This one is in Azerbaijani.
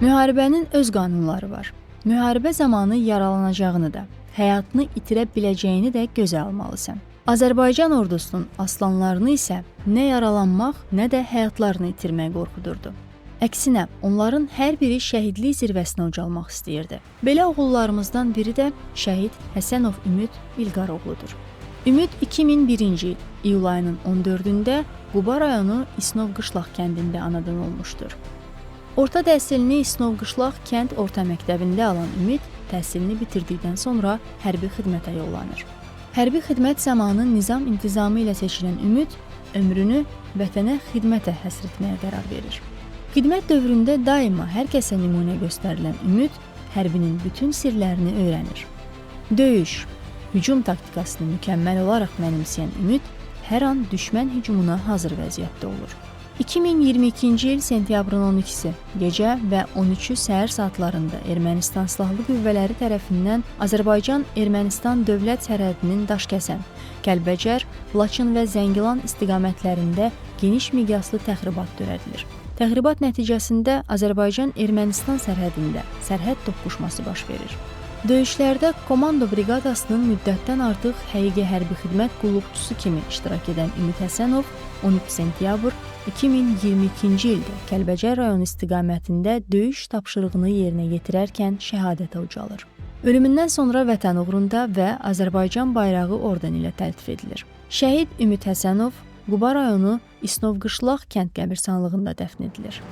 Müharibənin öz qanunları var. Müharibə zamanı yaralanacağını da, həyatını itirə biləcəyini də gözə almalısan. Azərbaycan ordusunun aslanlarını isə nə yaralanmaq, nə də həyatlarını itirmək qorxudurdu. Əksinə, onların hər biri şəhidlik zirvəsinə ucalmaq istəyirdi. Belə oğullarımızdan biri də şəhid Həsənov Ümid İlqaroğludur. Ümid 2001-ci il iyul ayının 14-də Quba rayonu İsnov Qışlaq kəndində anadan olmuşdur. Orta təhsilini İsnov Qışlaq kənd orta məktəbində alan Ümid təhsilini bitirdikdən sonra hərbi xidmətə yollanır. Hərbi xidmət zamanı nizam-intizamı ilə seçilən Ümid ömrünü vətənə xidmətə həsr etməyə qərar verir. Xidmət dövründə daima hər kəsə nümunə göstərilən Ümid hərbinin bütün sirlərini öyrənir. Döyüş, hücum taktikasını mükəmməl olaraq mənimsəyən Ümid hər an düşmən hücumuna hazır vəziyyətdə olur. 2022-ci il sentyabrın 12-si gecə və 13-ü səhər saatlarında Ermənistan Silahlı Qüvvələri tərəfindən Azərbaycan-Ermənistan dövlət sərhədinin Daşkəsən, Kəlbəcər, Laçın və Zəngilan istiqamətlərində geniş miqyaslı təxribat törədilir. Təxribat nəticəsində Azərbaycan-Ermənistan sərhədində sərhəd toqquşması baş verir. Döyüşlərdə komando briqadasının müddətdən artıq həqiqi hərbi xidmət qulluqçusu kimi iştirak edən Ümid Həsənov 13 sentyabr 2022-ci ildə Kəlbəcər rayonu istiqamətində döyüş tapşırığını yerinə yetirərkən şəhadətə ucalır. Ölümündən sonra vətən uğrunda və Azərbaycan bayrağı orden ilə təltif edilir. Şəhid Ümid Həsənov Quba rayonu İsnov Qışlaq kənd qəbirstanlığında dəfn edilir.